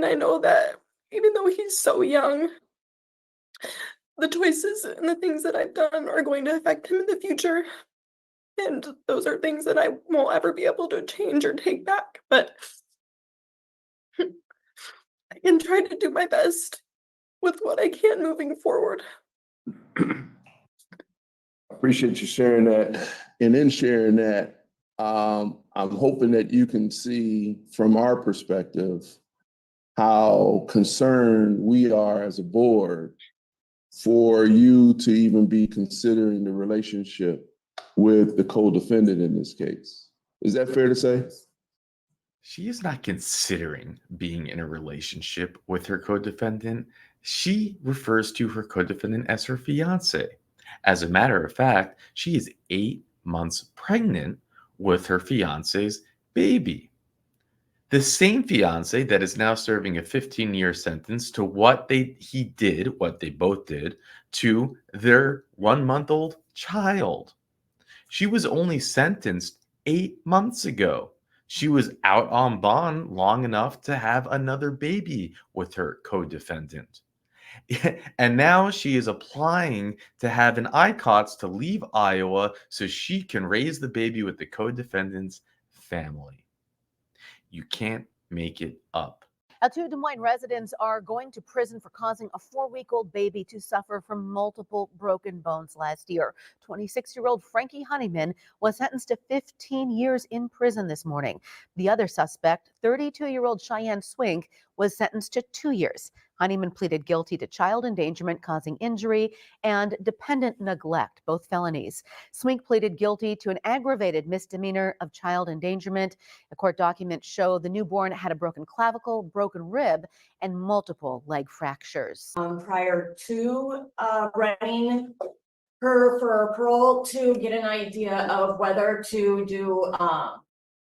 And I know that even though he's so young, the choices and the things that I've done are going to affect him in the future. And those are things that I won't ever be able to change or take back. But I can try to do my best with what I can moving forward. Appreciate you sharing that. And in sharing that, I'm hoping that you can see from our perspective how concerned we are as a board for you to even be considering the relationship with the co-defendant in this case. Is that fair to say? She is not considering being in a relationship with her co-defendant. She refers to her co-defendant as her fiance. As a matter of fact, she is 8 months pregnant with her fiance's baby. The same fiance that is now serving a 15-year sentence to what they both did to their 1-month-old child. She was only sentenced 8 months ago. She was out on bond long enough to have another baby with her co-defendant. And now she is applying to have an ICOTS to leave Iowa so she can raise the baby with the co-defendant's family. You can't make it up. Now, 2 Des Moines residents are going to prison for causing a 4-week-old baby to suffer from multiple broken bones last year. 26-year-old Frankie Honeyman was sentenced to 15 years in prison this morning. The other suspect, 32-year-old Cheyenne Swink, was sentenced to 2 years. Honeyman pleaded guilty to child endangerment causing injury and dependent neglect, both felonies. Swink pleaded guilty to an aggravated misdemeanor of child endangerment. The court documents show the newborn had a broken clavicle, broken rib, and multiple leg fractures. Prior to running her for parole, to get an idea of whether to do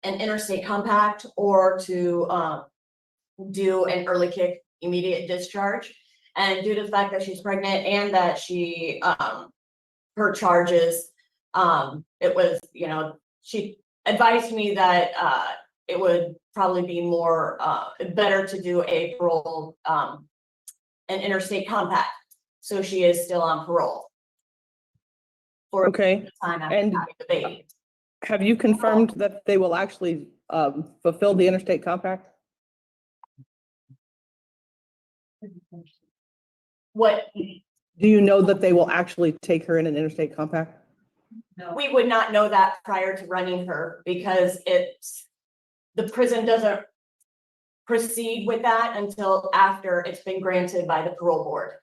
an interstate compact or to do an early kick immediate discharge. And due to the fact that she's pregnant and that she her charges, it was, she advised me that it would probably be more better to do a parole, an interstate compact. So she is still on parole for okay. time after And having the baby. have you confirmed that they will actually fulfill the interstate compact? What? Do you know that they will actually take her in an interstate compact? We would not know that prior to running her because the prison doesn't proceed with that until after it's been granted by the parole board.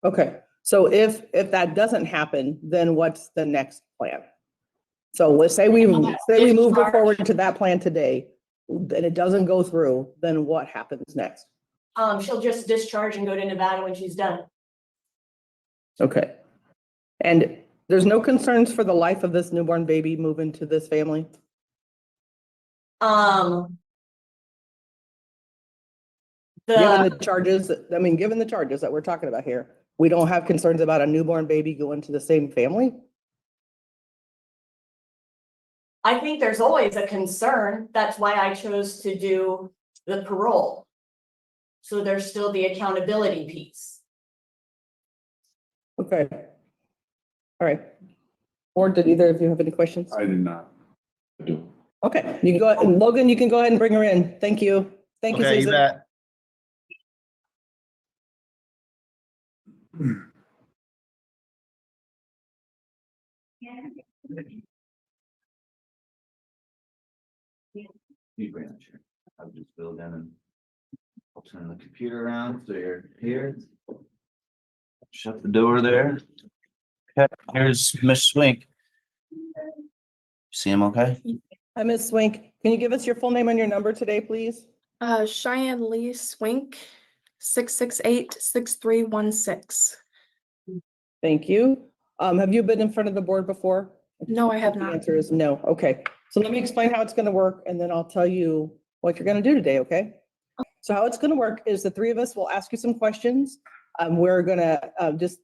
Okay, so if that doesn't happen, then what's the next plan? So let's say we move it forward to that plan today, and it doesn't go through, then what happens next? She'll just discharge and go to Nevada when she's done. Okay. And there's no concerns for the life of this newborn baby moving to this family? Given the charges, given the charges that we're talking about here, we don't have concerns about a newborn baby going to the same family? I think there's always a concern. That's why I chose to do the parole. So there's still the accountability piece. Okay. All right. Or did either of you have any questions? I did not. Okay, you can go ahead. Logan, you can go ahead and bring her in. Thank you. Thank you, Susan. You bet. You bring that chair. I'll just build in and I'll turn the computer around so you're here. Shut the door there. Okay, here's Miss Swink. See him okay? Hi, Ms. Swink. Can you give us your full name and your number today, please? Cheyenne Leigh Swink, 668-6316. Thank you. Have you been in front of the board before? No, I have The not. answer is no. Okay. So let me explain how it's going to work, and then I'll tell you what you're going to do today, okay? So how it's going to work is the three of us will ask you some questions. We're going to just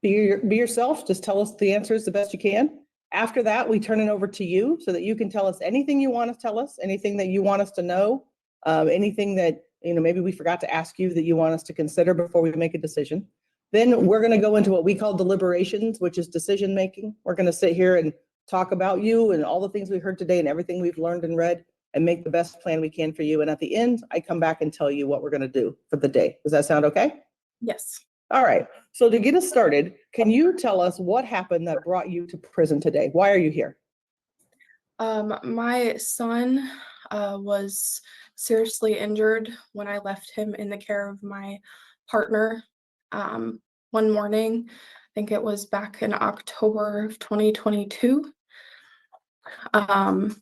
be yourself. Just tell us the answers the best you can. After that, we turn it over to you so that you can tell us anything you want to tell us, anything that you want us to know, anything that maybe we forgot to ask you that you want us to consider before we make a decision. Then we're going to go into what we call deliberations, which is decision making. We're going to sit here and talk about you and all the things we heard today and everything we've learned and read and make the best plan we can for you. And at the end, I come back and tell you what we're going to do for the day. Does that sound okay? Yes. All right. So to get us started, can you tell us what happened that brought you to prison today? Why are you here? My son was seriously injured when I left him in the care of my partner one morning. I think it was back in October of 2022. I'm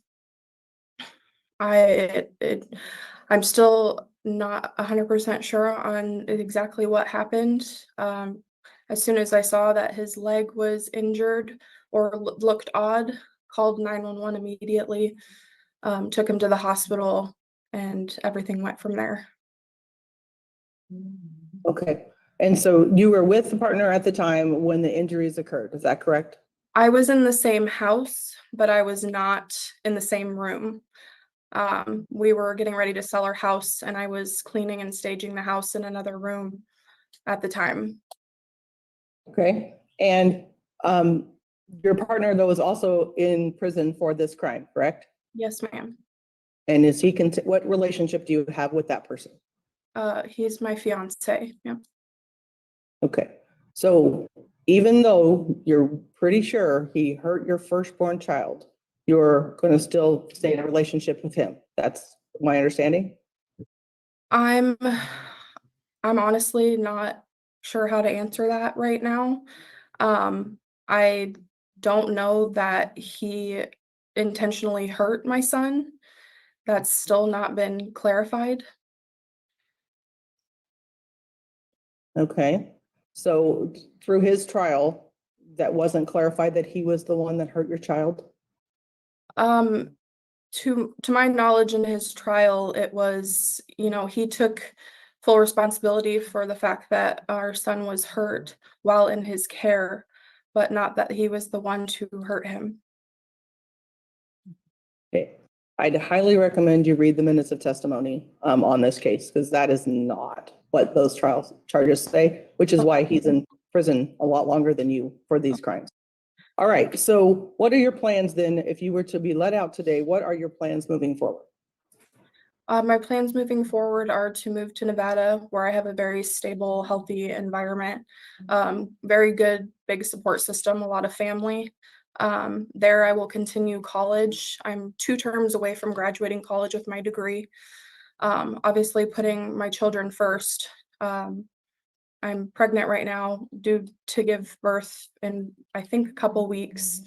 still not 100% sure on exactly what happened. As soon as I saw that his leg was injured or looked odd, called 911 immediately, took him to the hospital, and everything went from there. Okay. And so you were with the partner at the time when the injuries occurred. Is that correct? I was in the same house, but I was not in the same room. We were getting ready to sell our house, and I was cleaning and staging the house in another room at the time. Okay. And your partner, though, is also in prison for this crime, correct? Yes, ma'am. And is he, what relationship do you have with that person? He's my fiance. Yep. Okay. So even though you're pretty sure he hurt your firstborn child, you're going to still stay in a relationship with him. That's my understanding. I'm honestly not sure how to answer that right now. I don't know that he intentionally hurt my son. That's still not been clarified. Okay. So through his trial, that wasn't clarified that he was the one that hurt your child? To my knowledge, in his trial, it was, he took full responsibility for the fact that our son was hurt while in his care, but not that he was the one to hurt him. Okay. I'd highly recommend you read the minutes of testimony on this case, because that is not what those charges say, which is why he's in prison a lot longer than you for these crimes. All right. So what are your plans then? If you were to be let out today, what are your plans moving forward? My plans moving forward are to move to Nevada, where I have a very stable, healthy environment, very good, big support system, a lot of family. There I will continue college. I'm 2 terms away from graduating college with my degree. Obviously putting my children first. I'm pregnant right now, due to give birth in, I think, a couple weeks.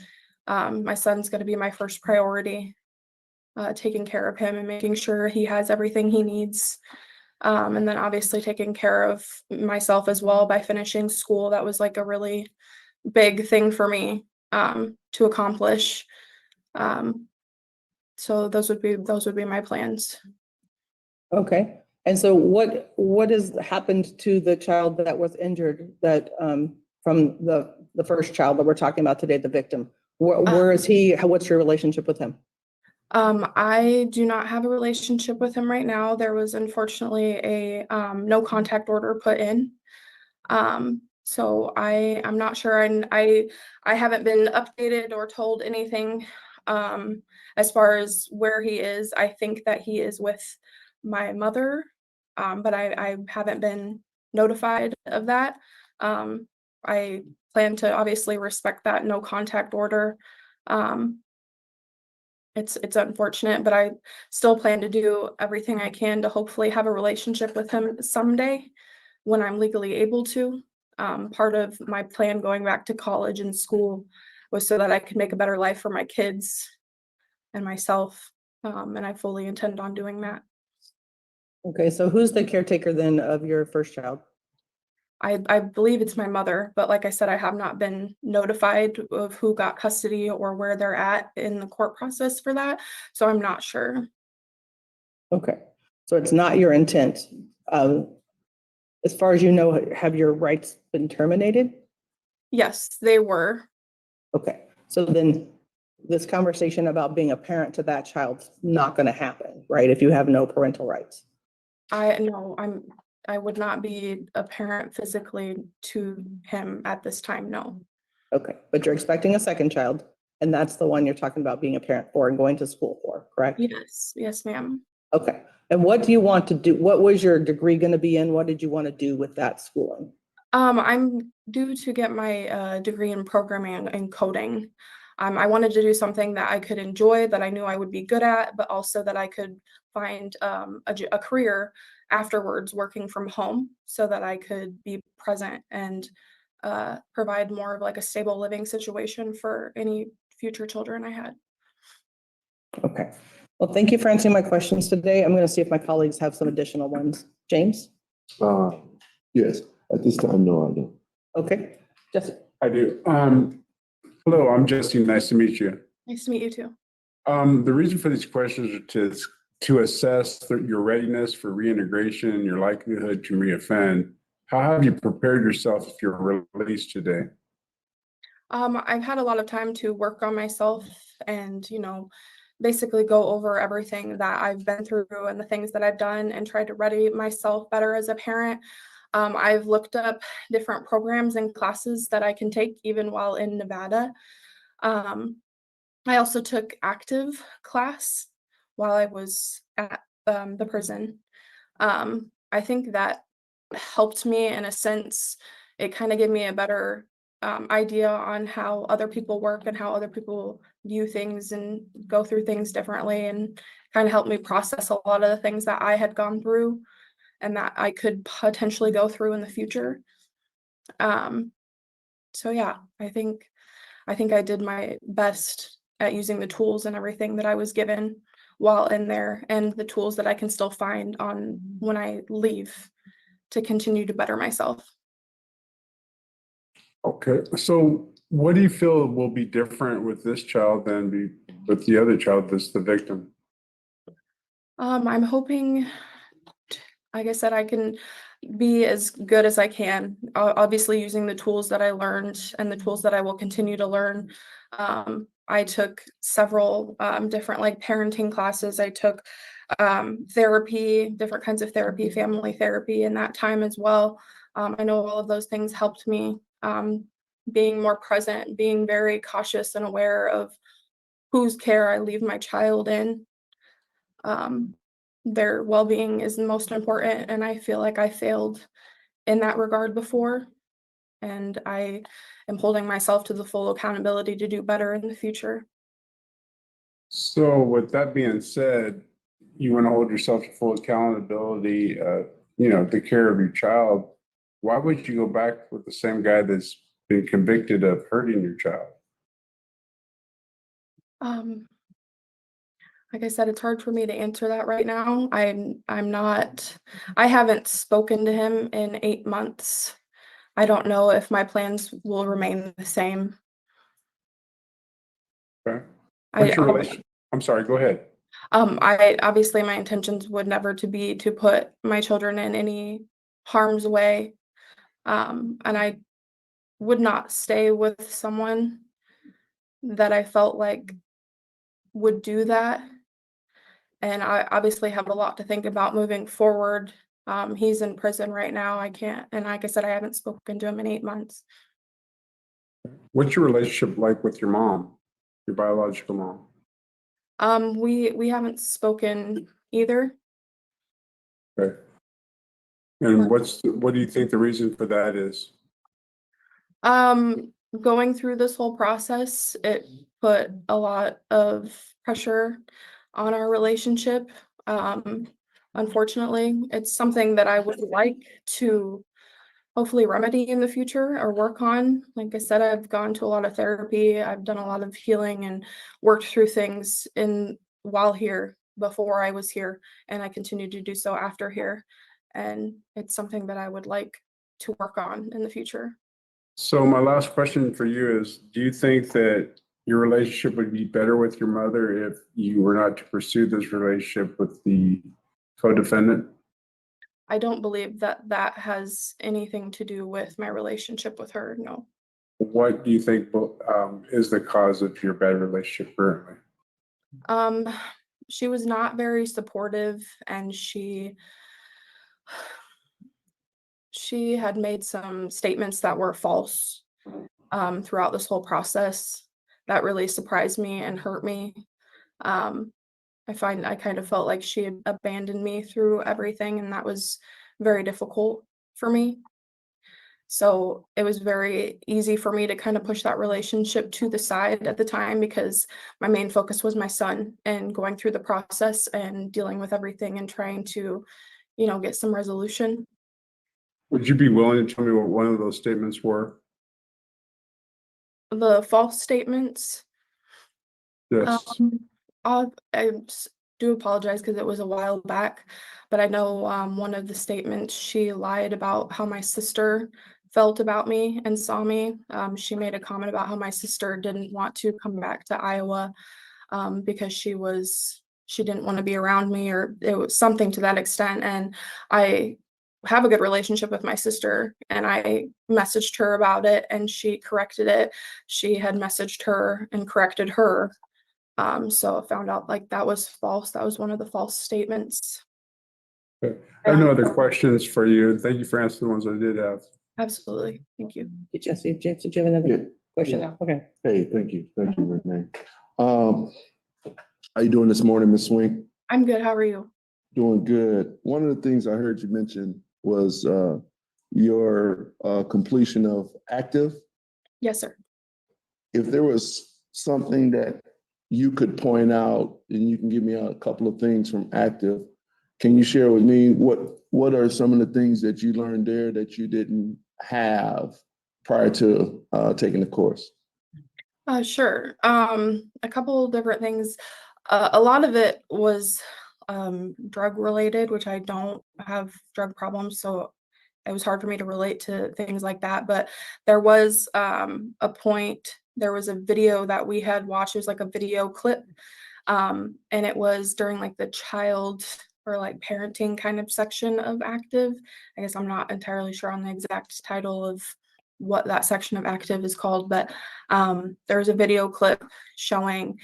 My son's going to be my first priority, taking care of him and making sure he has everything he needs. And then obviously taking care of myself as well by finishing school. That was like a really big thing for me to accomplish. So those would be my plans. Okay. And so what has happened to the child that was injured, that from the first child that we're talking about today, the victim? Where is he? What's your relationship with him? I do not have a relationship with him right now. There was unfortunately a no contact order put in. So I'm not sure, and I haven't been updated or told anything as far as where he is. I think that he is with my mother, but I haven't been notified of that. I plan to obviously respect that no contact order. It's unfortunate, but I still plan to do everything I can to hopefully have a relationship with him someday when I'm legally able to. Part of my plan going back to college and school was so that I could make a better life for my kids and myself, and I fully intend on doing that. Okay, so who's the caretaker then of your first child? I believe it's my mother, but like I said, I have not been notified of who got custody or where they're at in the court process for that, so I'm not sure. Okay, so it's not your intent. As far as you know, have your rights been terminated? Yes, they were. Okay, so then this conversation about being a parent to that child's not going to happen, right? If you have no parental rights. I would not be a parent physically to him at this time, no. Okay, but you're expecting a second child, and that's the one you're talking about being a parent for and going to school for, correct? Yes, ma'am. Okay, and what do you want to do? What was your degree going to be in? What did you want to do with that schooling? I'm due to get my degree in programming and coding. I wanted to do something that I could enjoy, that I knew I would be good at, but also that I could find a career afterwards working from home so that I could be present and provide more of like a stable living situation for any future children I had. Okay, well, thank you for answering my questions today. I'm going to see if my colleagues have some additional ones. James? Yes, at this time, no, I don't. Okay, Jesse? I do. Hello, I'm Jesse. Nice to meet you. Nice to meet you too. The reason for these questions are to assess your readiness for reintegration and your likelihood to reoffend. How have you prepared yourself if you're released today? I've had a lot of time to work on myself and, basically go over everything that I've been through and the things that I've done and try to ready myself better as a parent. I've looked up different programs and classes that I can take even while in Nevada. I also took active class while I was at the prison. I think that helped me in a sense. It kind of gave me a better idea on how other people work and how other people view things and go through things differently, and kind of helped me process a lot of the things that I had gone through and that I could potentially go through in the future. So yeah, I think I did my best at using the tools and everything that I was given while in there, and the tools that I can still find on when I leave to continue to better myself. Okay, so what do you feel will be different with this child than with the other child that's the victim? I'm hoping, like I said, I can be as good as I can. Obviously, using the tools that I learned and the tools that I will continue to learn. I took several different like parenting classes. I took therapy, different kinds of therapy, family therapy in that time as well. I know all of those things helped me being more present, being very cautious and aware of whose care I leave my child in. Their well-being is the most important, and I feel like I failed in that regard before, and I am holding myself to the full accountability to do better in the future. So with that being said, you want to hold yourself to full accountability, the care of your child. Why would you go back with the same guy that's been convicted of hurting your child? Um, like I said, it's hard for me to answer that right now. I haven't spoken to him in 8 months. I don't know if my plans will remain the same. Okay. What's your relationship? I'm sorry, go ahead. I obviously my intentions would never to be to put my children in any harm's way. And I would not stay with someone that I felt like would do that. And I obviously have a lot to think about moving forward. He's in prison right now. I can't, and like I said, I haven't spoken to him in 8 months. What's your relationship like with your mom, your biological mom? We haven't spoken either. Okay. And what do you think the reason for that is? Going through this whole process, it put a lot of pressure on our relationship. Unfortunately, it's something that I would like to hopefully remedy in the future or work on. Like I said, I've gone to a lot of therapy. I've done a lot of healing and worked through things while here before I was here, and I continue to do so after here. And it's something that I would like to work on in the future. So my last question for you is, do you think that your relationship would be better with your mother if you were not to pursue this relationship with the co-defendant? I don't believe that that has anything to do with my relationship with her, no. What do you think is the cause of your bad relationship currently? She was not very supportive, and she She had made some statements that were false throughout this whole process that really surprised me and hurt me. Um, I kind of felt like she had abandoned me through everything, and that was very difficult for me. So it was very easy for me to kind of push that relationship to the side at the time because my main focus was my son and going through the process and dealing with everything and trying to, get some resolution. Would you be willing to tell me what one of those statements were? The false statements, Yes. I do apologize because it was a while back, but I know one of the statements she lied about how my sister felt about me and saw me. She made a comment about how my sister didn't want to come back to Iowa because she didn't want to be around me, or it was something to that extent. And I have a good relationship with my sister, and I messaged her about it and she corrected it. She had messaged her and corrected her. So I found out like that was false. That was one of the false statements. Okay. I have no other questions for you. Thank you for answering the ones I did have. Absolutely. Thank you. Jesse, James, did you have another Yeah. question? Yeah. Okay. Hey, thank you, Renee. How you doing this morning, Ms. Swink? I'm good. How are you? Doing good. One of the things I heard you mention was your completion of active. Yes, sir. If there was something that you could point out, and you can give me a couple of things from active, can you share with me what are some of the things that you learned there that you didn't have prior to taking the course? Sure. A couple different things. A lot of it was drug related, which I don't have drug problems, so it was hard for me to relate to things like that. But there was a point, there was a video that we had watched. It was like a video clip, and it was during like the child or like parenting kind of section of active. I guess I'm not entirely sure on the exact title of what that section of active is called, but there was a video clip showing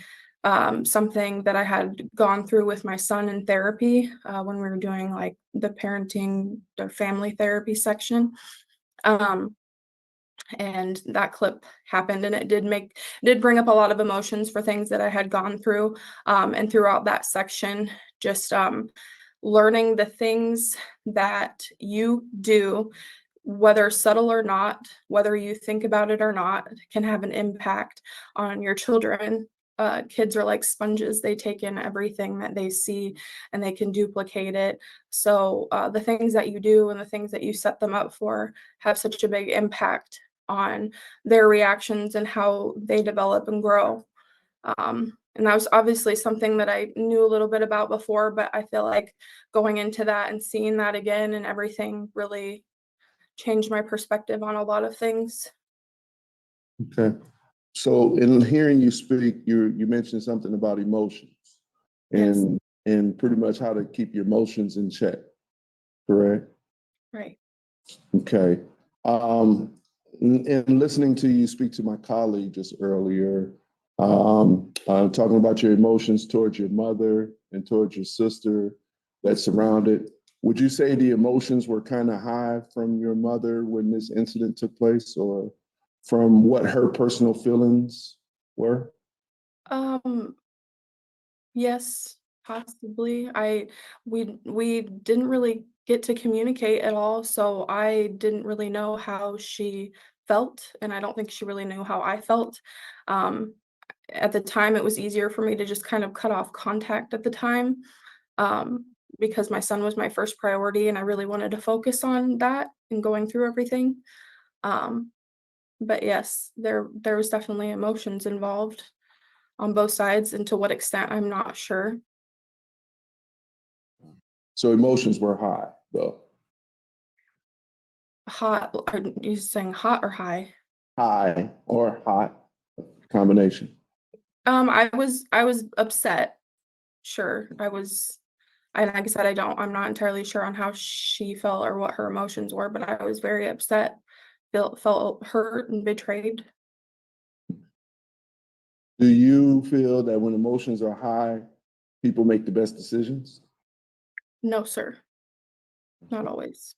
something that I had gone through with my son in therapy when we were doing like the parenting, the family therapy section. And that clip happened, and it did bring up a lot of emotions for things that I had gone through. And throughout that section, just learning the things that you do, whether subtle or not, whether you think about it or not, can have an impact on your children. Kids are like sponges. They take in everything that they see and they can duplicate it. So the things that you do and the things that you set them up for have such a big impact on their reactions and how they develop and grow. And that was obviously something that I knew a little bit about before, but I feel like going into that and seeing that again and everything really changed my perspective on a lot of things. Okay. So in hearing you speak, you mentioned something about emotions and pretty much how to keep your emotions in check, correct? Right. Okay. And listening to you speak to my colleague just earlier, talking about your emotions towards your mother and towards your sister that surrounded, would you say the emotions were kind of high from your mother when this incident took place, or from what her personal feelings were? Um, yes, possibly. We didn't really get to communicate at all, so I didn't really know how she felt, and I don't think she really knew how I felt. Um, at the time, it was easier for me to just kind of cut off contact at the time, um, because my son was my first priority, and I really wanted to focus on that and going through everything. Um, but yes, there was definitely emotions involved on both sides, and to what extent, I'm not sure. So emotions were high, though. Hot, are you saying hot or high? High or hot combination. I was upset. Sure, I was. And like I said, I'm not entirely sure on how she felt or what her emotions were, but I was very upset, felt hurt and betrayed. Do you feel that when emotions are high, people make the best decisions? No, sir. Not always.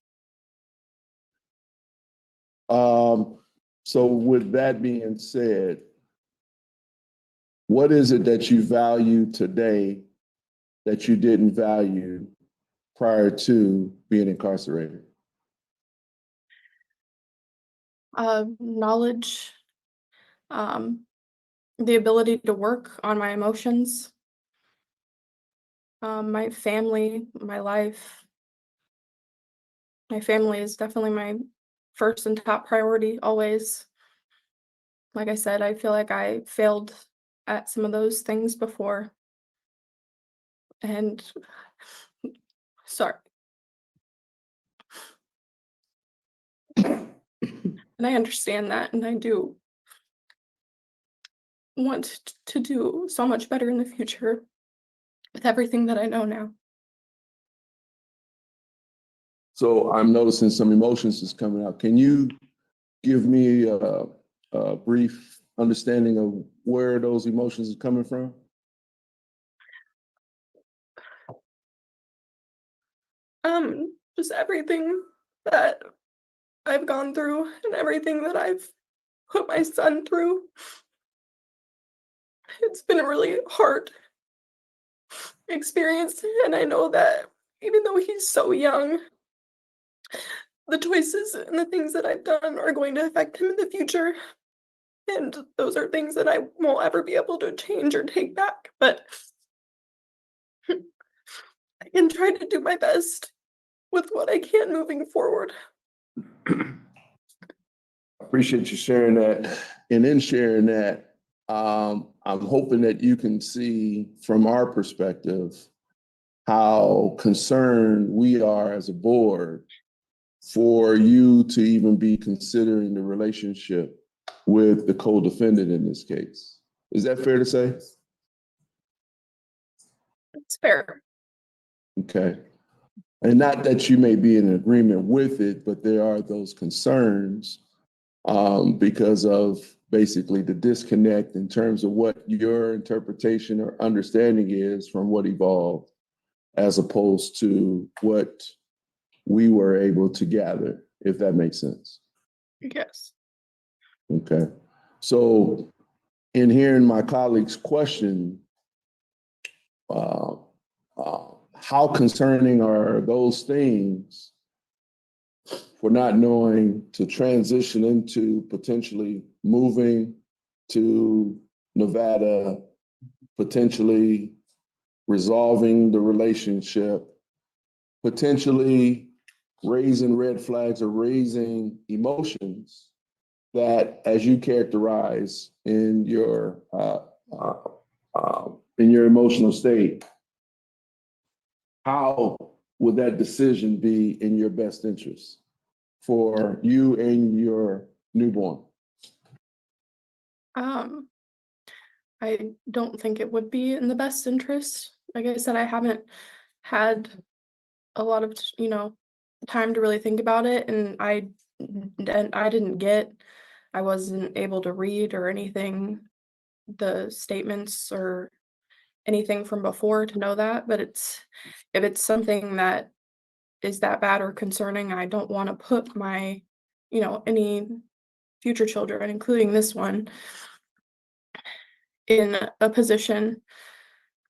So with that being said, what is it that you value today that you didn't value prior to being incarcerated? Knowledge, the ability to work on my emotions, my family, my life. My family is definitely my first and top priority always. Like I said, I feel like I failed at some of those things before. And sorry. And I understand that, and I do want to do so much better in the future with everything that I know now. So I'm noticing some emotions is coming out. Can you give me a brief understanding of where those emotions are coming from? Just everything that I've gone through and everything that I've put my son through. It's been a really hard experience, and I know that even though he's so young, the choices and the things that I've done are going to affect him in the future. And those are things that I won't ever be able to change or take back. But I can try to do my best with what I can moving forward. Appreciate you sharing that. And in sharing that, I'm hoping that you can see from our perspective how concerned we are as a board for you to even be considering the relationship with the co-defendant in this case. Is that fair to say? It's fair. Okay. And not that you may be in agreement with it, but there are those concerns because of basically the disconnect in terms of what your interpretation or understanding is from what evolved, as opposed to what we were able to gather, if that makes sense. Yes. Okay. So in hearing my colleague's question, how concerning are those things for not knowing to transition into potentially moving to Nevada, potentially resolving the relationship, potentially raising red flags or raising emotions that, as you characterize in your emotional state, how would that decision be in your best interest for you and your newborn? I don't think it would be in the best interest. Like I said, I haven't had a lot of, time to really think about it, and I wasn't able to read or anything, the statements or anything from before to know that, but if it's something that is that bad or concerning, I don't want to put my, any future children, including this one, in a position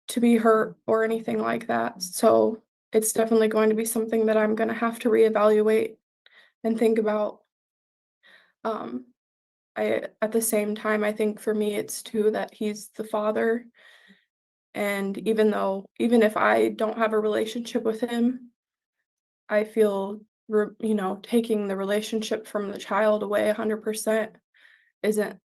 to be hurt or anything like that. So it's definitely going to be something that I'm going to have to reevaluate and think about. At the same time, I think for me, it's too that he's the father. And even if I don't have a relationship with him, I feel, taking the relationship from the child away 100% isn't,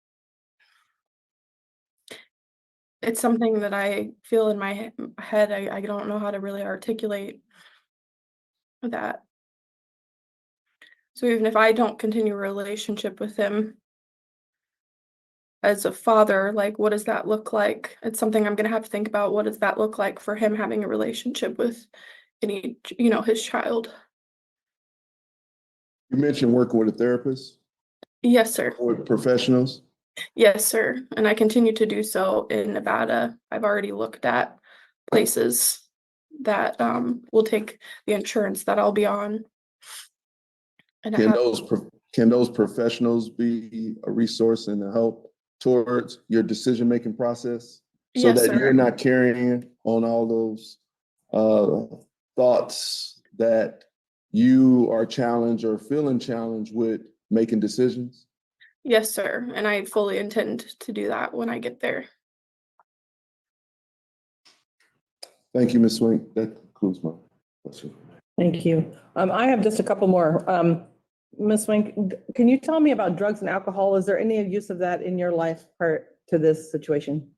it's something that I feel in my head. I don't know how to really articulate that. So even if I don't continue a relationship with him as a father, like, what does that look like? It's something I'm gonna have to think about. What does that look like for him having a relationship with his child? You mentioned working with a therapist Yes, sir. or with professionals. Yes, sir. And I continue to do so in Nevada. I've already looked at places that will take the insurance that I'll be on. And I Can have, those professionals be a resource and a help towards your decision-making process? So yes, that sir. you're not carrying on all those thoughts that you are challenged or feeling challenged with making decisions? Yes, sir. And I fully intend to do that when I get there. Thank you, Ms. Swink. That concludes my question. Thank you. I have just a couple more. Ms. Swink, can you tell me about drugs and alcohol? Is there any use of that in your life prior to this situation?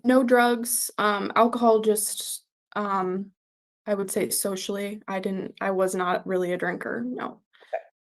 No drugs, alcohol, just I would say socially. I was not really a drinker, no.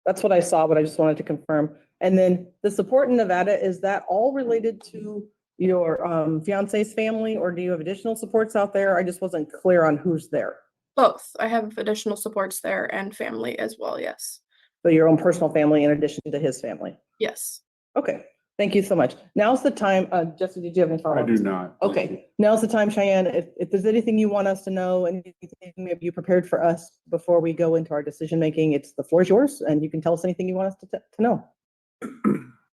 That's what I saw, but I just wanted to confirm. And then the support in Nevada, is that all related to your fiance's family, or do you have additional supports out there? I just wasn't clear on who's there. Both. I have additional supports there and family as well, yes. So your own personal family in addition to his family? Yes. Okay, thank you so much. Now's the time, Jesse, did you have any I follow-ups? do not. Okay, now's the time, Cheyenne. If there's anything you want us to know, anything maybe you prepared for us before we go into our decision-making, the floor is yours, and you can tell us anything you want us to know.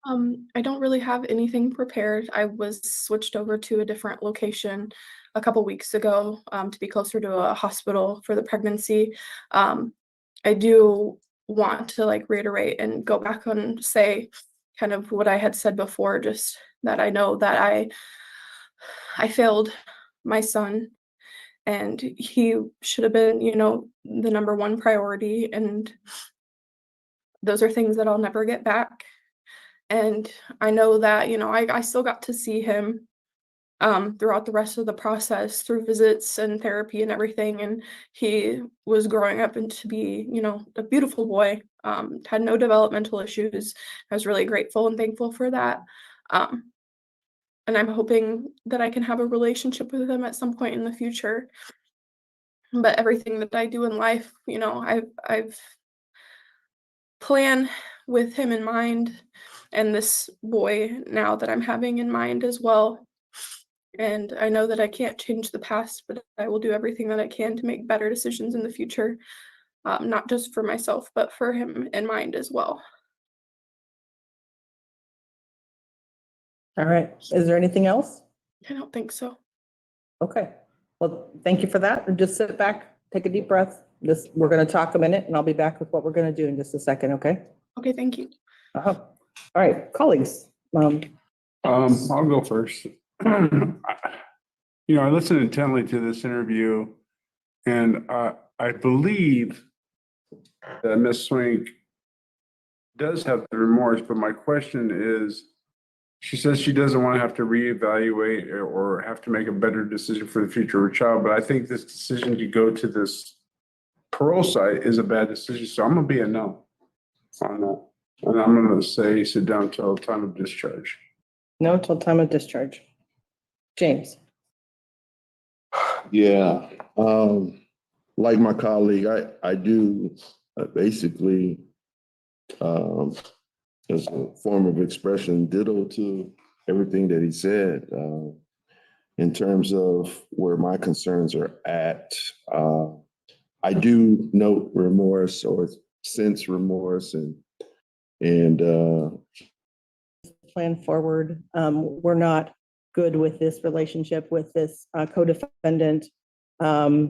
I don't really have anything prepared. I was switched over to a different location a couple weeks ago to be closer to a hospital for the pregnancy. I do want to reiterate and go back and say kind of what I had said before, just that I know that I failed my son, and he should have been, the number one priority, and those are things that I'll never get back. And I know that, I still got to see him throughout the rest of the process through visits and therapy and everything. And he was growing up into be, a beautiful boy, had no developmental issues. I was really grateful and thankful for that. And I'm hoping that I can have a relationship with him at some point in the future. But everything that I do in life, I've planned with him in mind, and this boy now that I'm having in mind as well. And I know that I can't change the past, but I will do everything that I can to make better decisions in the future, not just for myself, but for him in mind as well. All right, is there anything else? I don't think so. Okay, well, thank you for that. And just sit back, take a deep breath. We're going to talk a minute, and I'll be back with what we're going to do in just a second, okay? Okay, thank you. All right, colleagues. I'll go first. I listened intently to this interview, and I believe that Ms. Swink does have the remorse, but my question is, she says she doesn't want to have to reevaluate or have to make a better decision for the future of her child, but I think this decision to go to this parole site is a bad decision, so I'm gonna be a no on that. And I'm gonna say sit down till time of discharge. No till time of discharge. James. Yeah, like my colleague, I do basically, as a form of expression, ditto to everything that he said. In terms of where my concerns are at, I do note remorse or sense remorse and Plan forward. We're not good with this relationship with this co-defendant. I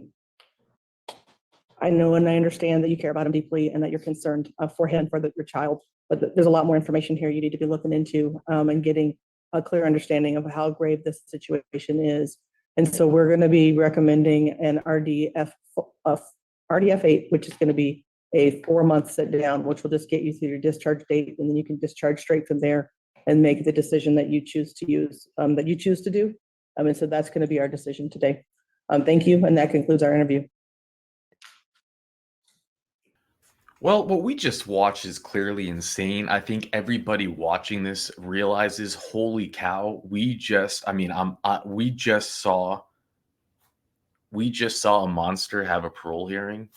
know and I understand that you care about him deeply and that you're concerned for him, for your child, but there's a lot more information here you need to be looking into and getting a clear understanding of how grave this situation is. And so we're going to be recommending an RDF 8, which is going to be a 4-month sit down, which will just get you through your discharge date, and then you can discharge straight from there and make the decision that you choose to use, that you choose to do. And so that's going to be our decision today. Thank you, and that concludes our interview. Well, what we just watched is clearly insane. I think everybody watching this realizes, holy cow, we just saw a monster have a parole hearing.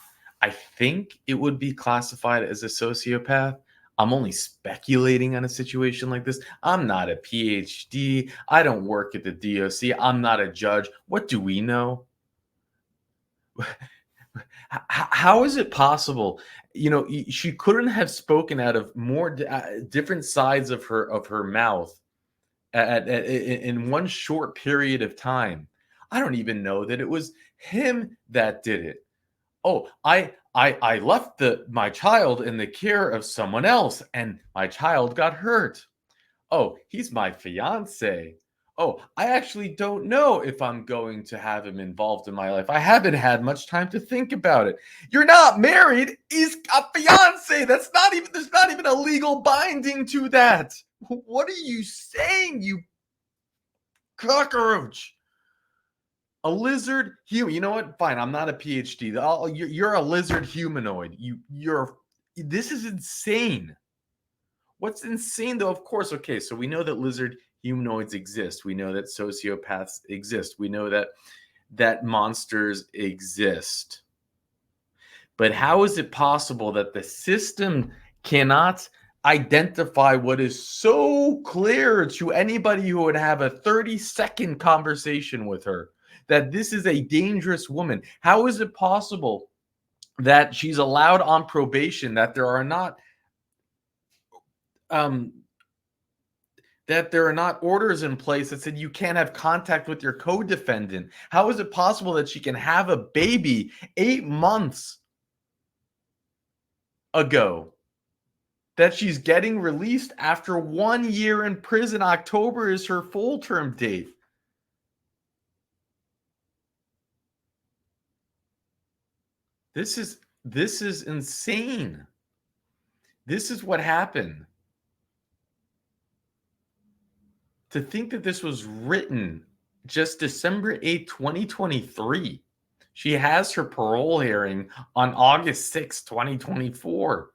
I think it would be classified as a sociopath. I'm only speculating on a situation like this. I'm not a PhD. I don't work at the DOC. I'm not a judge. What do we know? How is it possible? She couldn't have spoken out of more different sides of her mouth in one short period of time. I don't even know that it was him that did it. Oh, I left my child in the care of someone else, and my child got hurt. Oh, he's my fiance. Oh, I actually don't know if I'm going to have him involved in my life. I haven't had much time to think about it. You're not married. He's a fiance. There's not even a legal binding to that. What are you saying, you cockroach? A lizard human. You know what? Fine. I'm not a PhD. You're a lizard humanoid. This is insane. What's insane, though, of course, okay, so we know that lizard humanoids exist. We know that sociopaths exist. We know that monsters exist. But how is it possible that the system cannot identify what is so clear to anybody who would have a 30-second conversation with her, that this is a dangerous woman? How is it possible that she's allowed on probation, that there are not orders in place that said you can't have contact with your co-defendant? How is it possible that she can have a baby 8 months ago, that she's getting released after 1 year in prison? October is her full term date. This is insane. This is what happened. To think that this was written just December 8th, 2023. She has her parole hearing on August 6th, 2024.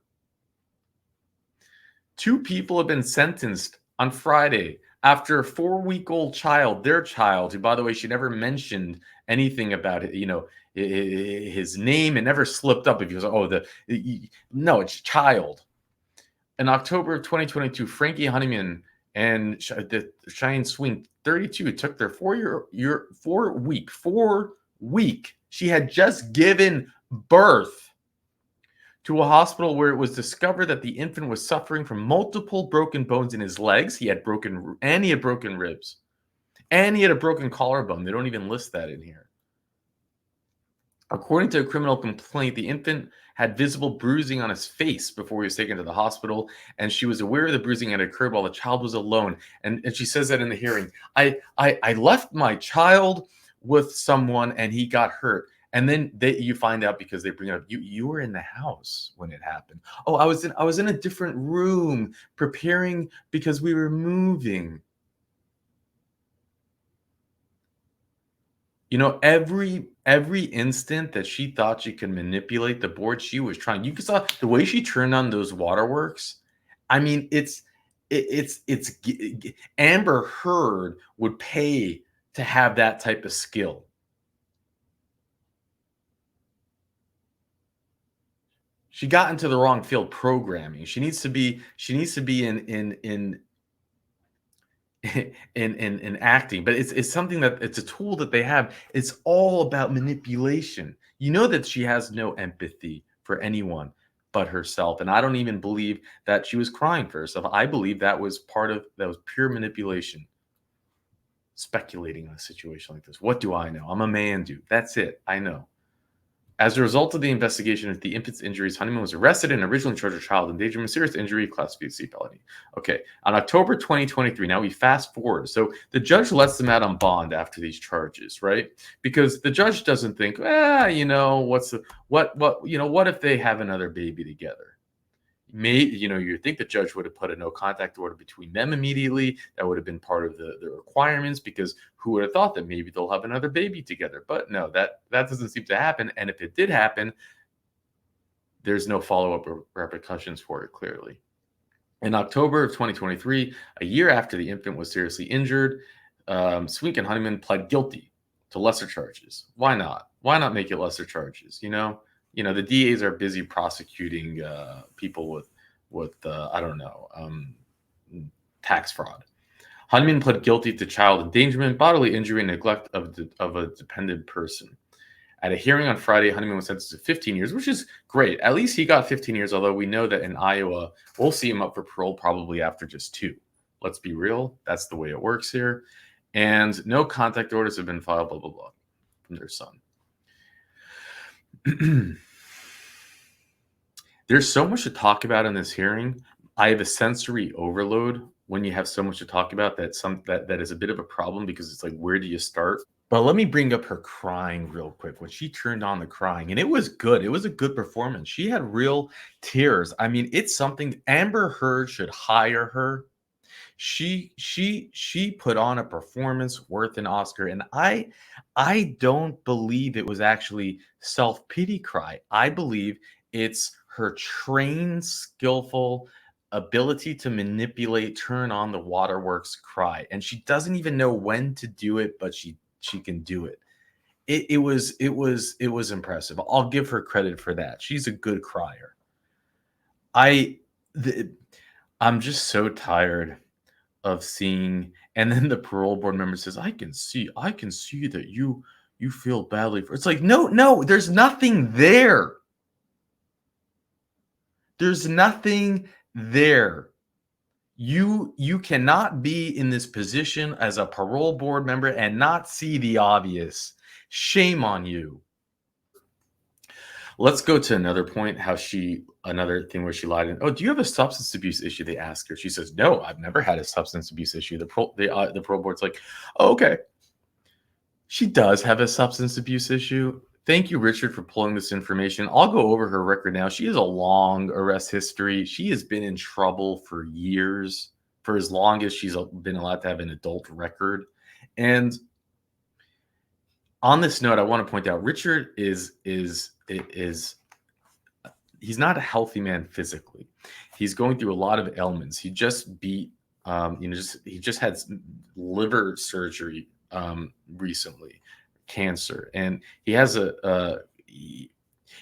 2 people have been sentenced on Friday after a 4-week-old child, their child, who, by the way, she never mentioned anything about it, his name, and never slipped up if he was, no, it's child. In October of 2022, Frankie Honeyman and the Cheyenne Swink, 32, took their 4 week. She had just given birth to a hospital where it was discovered that the infant was suffering from multiple broken bones in his legs. He had broken ribs, and he had a broken collarbone. They don't even list that in here. According to a criminal complaint, the infant had visible bruising on his face before he was taken to the hospital, and she was aware of the bruising had occurred while the child was alone. And she says that in the hearing. I left my child with someone, and he got hurt. And then you find out, because they bring it up, you were in the house when it happened. Oh, I was in a different room preparing because we were moving. Every instant that she thought she could manipulate the board, she was trying. You saw the way she turned on those waterworks. I mean, it's Amber Heard would pay to have that type of skill. She got into the wrong field programming. She needs to be in acting, but it's something that it's a tool that they have. It's all about manipulation. You know that she has no empathy for anyone but herself, and I don't even believe that she was crying for herself. I believe that was pure manipulation. Speculating on a situation like this. What do I know? I'm a Mandoo. That's it. I know. As a result of the investigation into the infant's injuries, Honeyman was arrested and originally charged with child endangerment, serious injury, Class B C felony. Okay, on October 2023, now we fast forward. So the judge lets them out on bond after these charges, right? Because the judge doesn't think, what if they have another baby together? You think the judge would have put a no contact order between them immediately. That would have been part of the requirements, because who would have thought that maybe they'll have another baby together? But no, that doesn't seem to happen. And if it did happen, there's no follow-up repercussions for it, clearly. In October of 2023, a year after the infant was seriously injured, Swink and Honeyman pled guilty to lesser charges. Why not? Why not make it lesser charges? The DAs are busy prosecuting people with tax fraud. Honeyman pled guilty to child endangerment, bodily injury, and neglect of a dependent person. At a hearing on Friday, Honeyman was sentenced to 15 years, which is great. At least he got 15 years, although we know that in Iowa, we'll see him up for parole probably after just 2. Let's be real. That's the way it works here. And no contact orders have been filed, blah, blah, blah, from their son. There's so much to talk about in this hearing. I have a sensory overload when you have so much to talk about that is a bit of a problem, because it's like, where do you start? But let me bring up her crying real quick. When she turned on the crying, and it was good. It was a good performance. She had real tears. I mean, it's something. Amber Heard should hire her. She put on a performance worth an Oscar, and I don't believe it was actually self-pity cry. I believe it's her trained, skillful ability to manipulate, turn on the waterworks cry, and she doesn't even know when to do it, but she can do it. It was impressive. I'll give her credit for that. She's a good crier. I'm just so tired of seeing, and then the parole board member says, I can see that you feel badly for. It's like, no, there's nothing there. There's nothing there. You cannot be in this position as a parole board member and not see the obvious. Shame on you. Let's go to another point. Another thing where she lied. And, do you have a substance abuse issue? They ask her. She says, no, I've never had a substance abuse issue. The parole board's like, oh, okay. She does have a substance abuse issue. Thank you, Richard, for pulling this information. I'll go over her record now. She has a long arrest history. She has been in trouble for years, for as long as she's been allowed to have an adult record. And on this note, I want to point out Richard is he's not a healthy man physically. He's going through a lot of ailments. He just beat he just had liver surgery recently, cancer, and he has he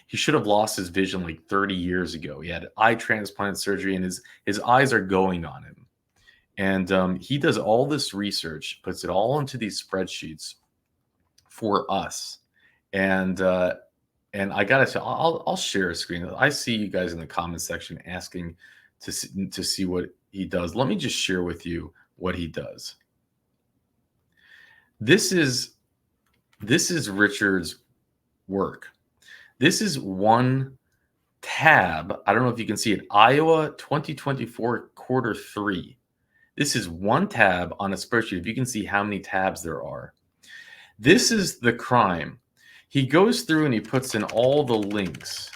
should have lost his vision like 30 years ago. He had eye transplant surgery, and his eyes are going on him. And he does all this research, puts it all into these spreadsheets for us. And I gotta say, I'll share a screen. I see you guys in the comment section asking to see what he does. Let me just share with you what he does. This is Richard's work. This is one tab. I don't know if you can see it. Iowa 2024 Q3. This is one tab on a spreadsheet. If you can see how many tabs there are. This is the crime. He goes through and he puts in all the links.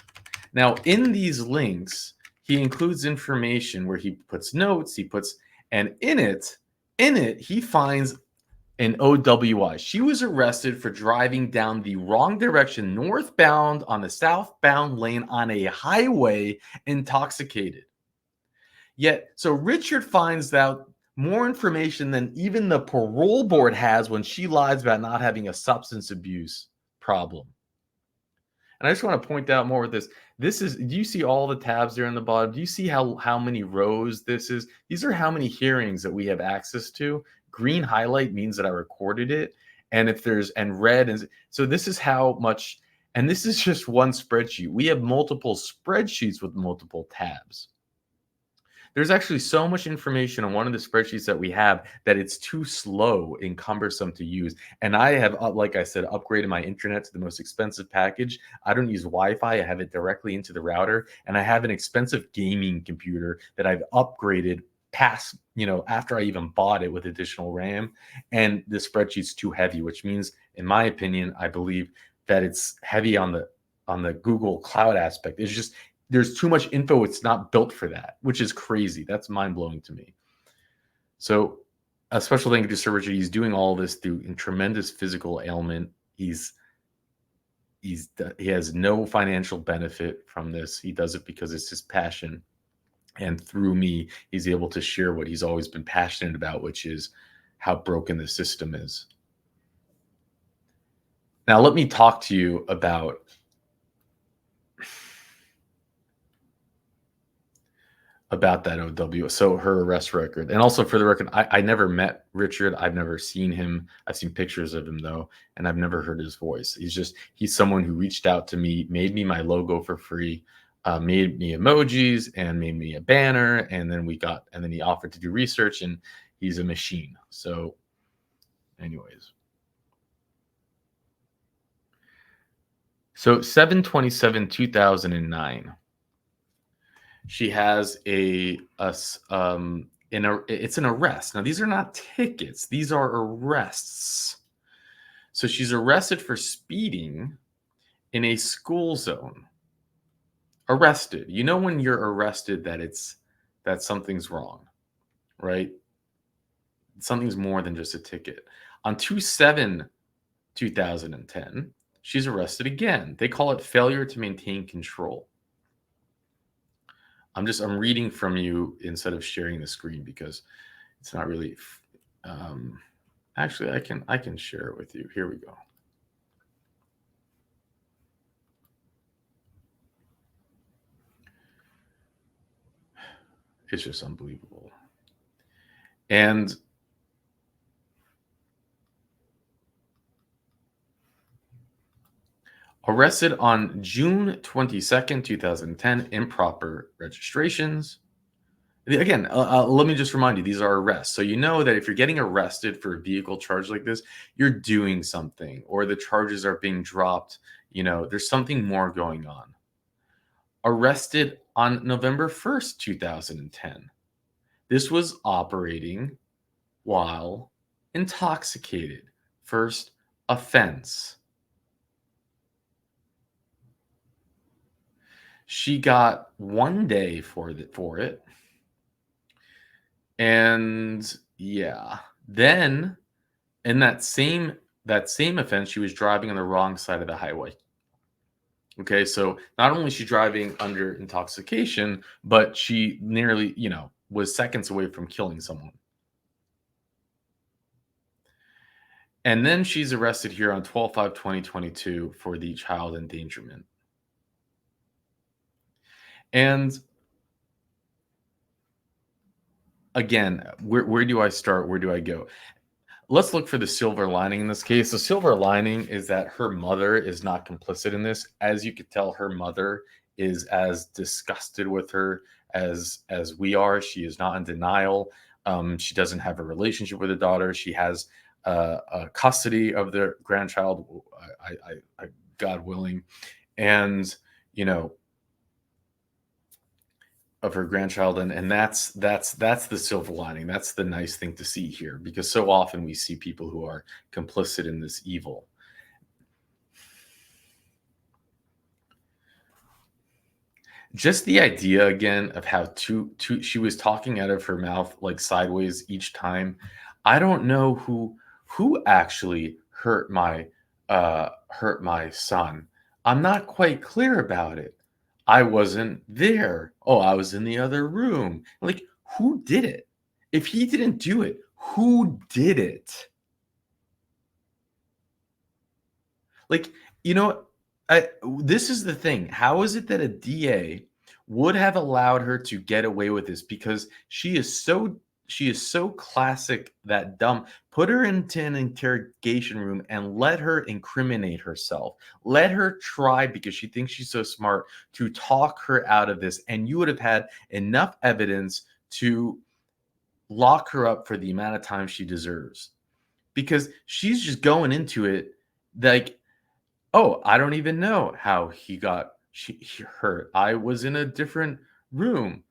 Now, in these links, he includes information where he puts notes, and in it, he finds an OWI. She was arrested for driving down the wrong direction, northbound on the southbound lane on a highway, intoxicated. Yet, so Richard finds out more information than even the parole board has when she lies about not having a substance abuse problem. And I just want to point out more with this. Do you see all the tabs there in the bottom? Do you see how many rows this is? These are how many hearings that we have access to. Green highlight means that I recorded it. And red. And so this is how much, and this is just one spreadsheet. We have multiple spreadsheets with multiple tabs. There's actually so much information on one of the spreadsheets that we have that it's too slow and cumbersome to use. And I have, like I said, upgraded my internet to the most expensive package. I don't use Wi-Fi. I have it directly into the router. And I have an expensive gaming computer that I've upgraded past, after I even bought it with additional RAM. And the spreadsheet's too heavy, which means, in my opinion, I believe that it's heavy on the Google Cloud aspect. It's just, there's too much info. It's not built for that, which is crazy. That's mind-blowing to me. So a special thank you to Sir Richard. He's doing all this through tremendous physical ailment. He has no financial benefit from this. He does it because it's his passion. And through me, he's able to share what he's always been passionate about, which is how broken the system is. Now, let me talk to you about about that OW. So her arrest record. And also for the record, I never met Richard. I've never seen him. I've seen pictures of him though, and I've never heard his voice. He's someone who reached out to me, made me my logo for free, made me emojis and made me a banner. And then he offered to do research, and he's a machine. So anyways. So 7/27/2009. She has it's an arrest. Now, these are not tickets. These are arrests. So she's arrested for speeding in a school zone. Arrested. You know when you're arrested that something's wrong, right? Something's more than just a ticket. On 2/7/2010, she's arrested again. They call it failure to maintain control. I'm reading from you instead of sharing the screen because it's not really, actually I can share it with you. Here we go. It's just unbelievable. And arrested on June 22nd, 2010, improper registrations. Again, let me just remind you, these are arrests. So you know that if you're getting arrested for a vehicle charge like this, you're doing something, or the charges are being dropped. There's something more going on. Arrested on November 1st, 2010. This was operating while intoxicated. First offense. She got 1 day for it. And yeah, then in that same offense, she was driving on the wrong side of the highway. Okay, so not only is she driving under intoxication, but she nearly, was seconds away from killing someone. And then she's arrested here on 12/5/2022 for the child endangerment. And again, where do I start? Where do I go? Let's look for the silver lining in this case. The silver lining is that her mother is not complicit in this. As you could tell, her mother is as disgusted with her as we are. She is not in denial. She doesn't have a relationship with the daughter. She has a custody of their grandchild, I God willing, and of her grandchild, and that's the silver lining. That's the nice thing to see here, because so often we see people who are complicit in this evil. Just the idea again of how she was talking out of her mouth like sideways each time. I don't know who actually hurt my son. I'm not quite clear about it. I wasn't there. Oh, I was in the other room. Like, who did it? If he didn't do it, who did it? Like, this is the thing. How is it that a DA would have allowed her to get away with this? Because she is so classic, that dumb. Put her into an interrogation room and let her incriminate herself. Let her try, because she thinks she's so smart, to talk her out of this. And you would have had enough evidence to lock her up for the amount of time she deserves. Because she's just going into it like, oh, I don't even know how he hurt. I was in a different room.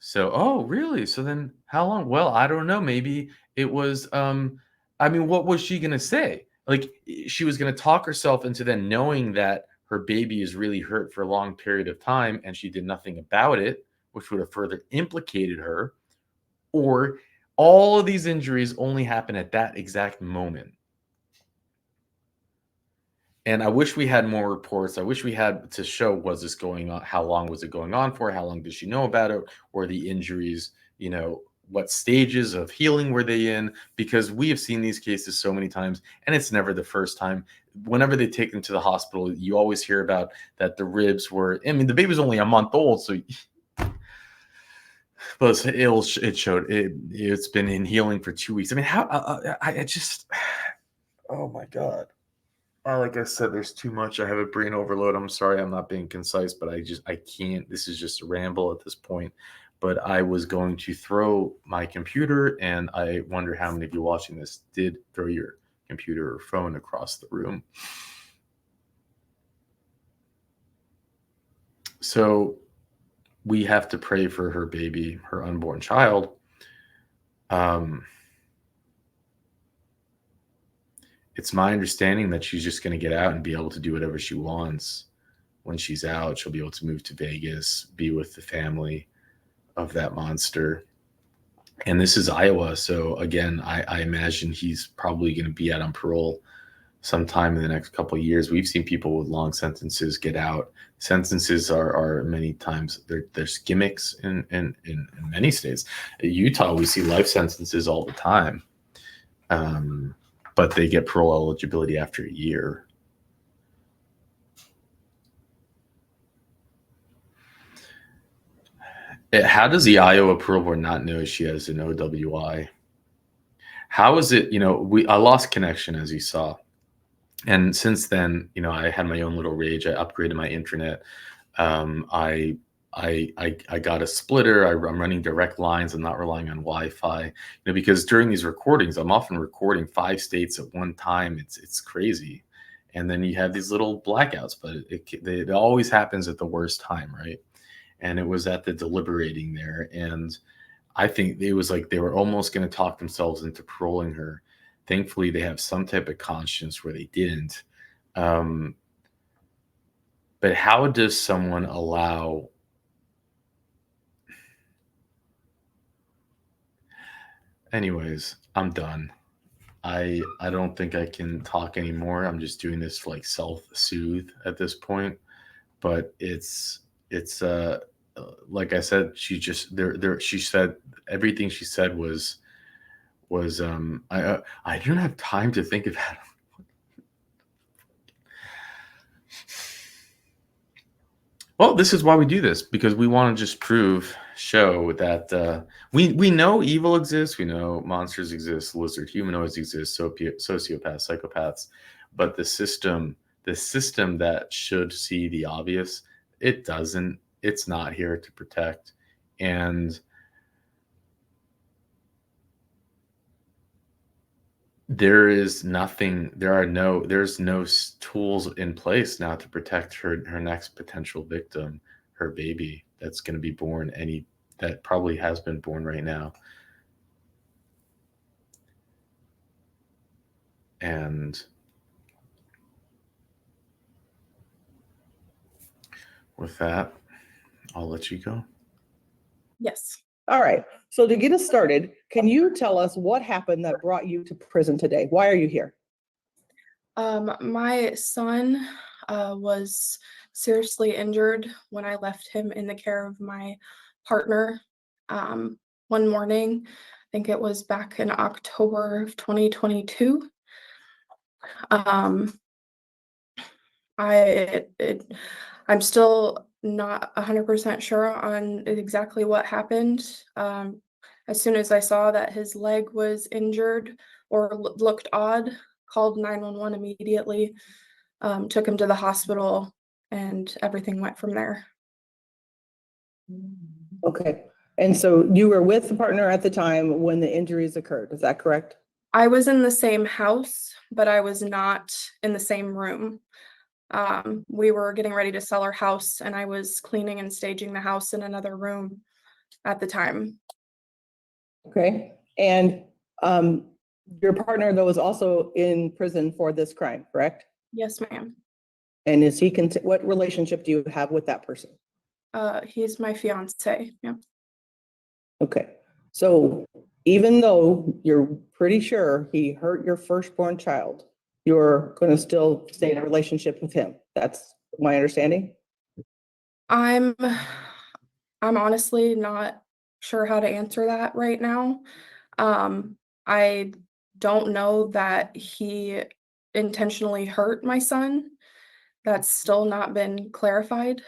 So, oh, really? So then how long? Well, I don't know. Maybe it was, what was she going to say? Like, she was going to talk herself into then knowing that her baby is really hurt for a long period of time, and she did nothing about it, which would have further implicated her. Or all of these injuries only happen at that exact moment. And I wish we had more reports. I wish we had to show, was this going on? How long was it going on for? How long did she know about it? Or the injuries, what stages of healing were they in? Because we have seen these cases so many times, and it's never the first time. Whenever they take them to the hospital, you always hear about that the ribs were, the baby was only a month old. So Well, it showed it's been in healing for 2 weeks. I mean, how I just oh my God. Like I said, there's too much. I have a brain overload. I'm sorry, I'm not being concise, but I can't. This is just a ramble at this point. But I was going to throw my computer, and I wonder how many of you watching this did throw your computer or phone across the room. So we have to pray for her baby, her unborn child. It's my understanding that she's just going to get out and be able to do whatever she wants. When she's out, she'll be able to move to Vegas, be with the family of that monster. And this is Iowa. So again, I imagine he's probably going to be out on parole sometime in the next couple of years. We've seen people with long sentences get out. Sentences are many times there's gimmicks in many states. In Utah, we see life sentences all the time. But they get parole eligibility after a year. How does the Iowa parole board not know she has an OWI? How is it, I lost connection, as you saw. And since then, I had my own little rage. I upgraded my internet. I got a splitter. I'm running direct lines. I'm not relying on Wi-Fi. Because during these recordings, I'm often recording 5 states at one time. It's crazy. And then you have these little blackouts, but it always happens at the worst time, right? And it was at the deliberating there. And I think it was like they were almost going to talk themselves into paroling her. Thankfully, they have some type of conscience where they didn't. But how does someone allow... Anyways, I'm done. I don't think I can talk anymore. I'm just doing this to self-soothe at this point. But it's like I said, she just she said everything she said was I don't have time to think about it. Well, this is why we do this, because we want to just show that we know evil exists, we know monsters exist, lizard humanoids exist, sociopaths, psychopaths, but the system that should see the obvious, it doesn't. It's not here to protect. And there's no tools in place now to protect her next potential victim, her baby that's going to be born, that probably has been born right now. And with that, I'll let you go. Yes. All right. So to get us started, can you tell us what happened that brought you to prison today? Why are you here? My son was seriously injured when I left him in the care of my partner one morning. I think it was back in October of 2022. I'm still not 100% sure on exactly what happened. As soon as I saw that his leg was injured or looked odd, called 911 immediately, took him to the hospital, and everything went from there. Okay. And so you were with the partner at the time when the injuries occurred. Is that correct? I was in the same house, but I was not in the same room. We were getting ready to sell our house, and I was cleaning and staging the house in another room at the time. Okay. And your partner, though, was also in prison for this crime, correct? Yes, ma'am. And is he what relationship do you have with that person? He's my fiance. Yeah. Okay. So even though you're pretty sure he hurt your firstborn child, you're going to still stay in a relationship with him. That's my understanding. I'm honestly not sure how to answer that right now. I don't know that he intentionally hurt my son. That's still not been clarified.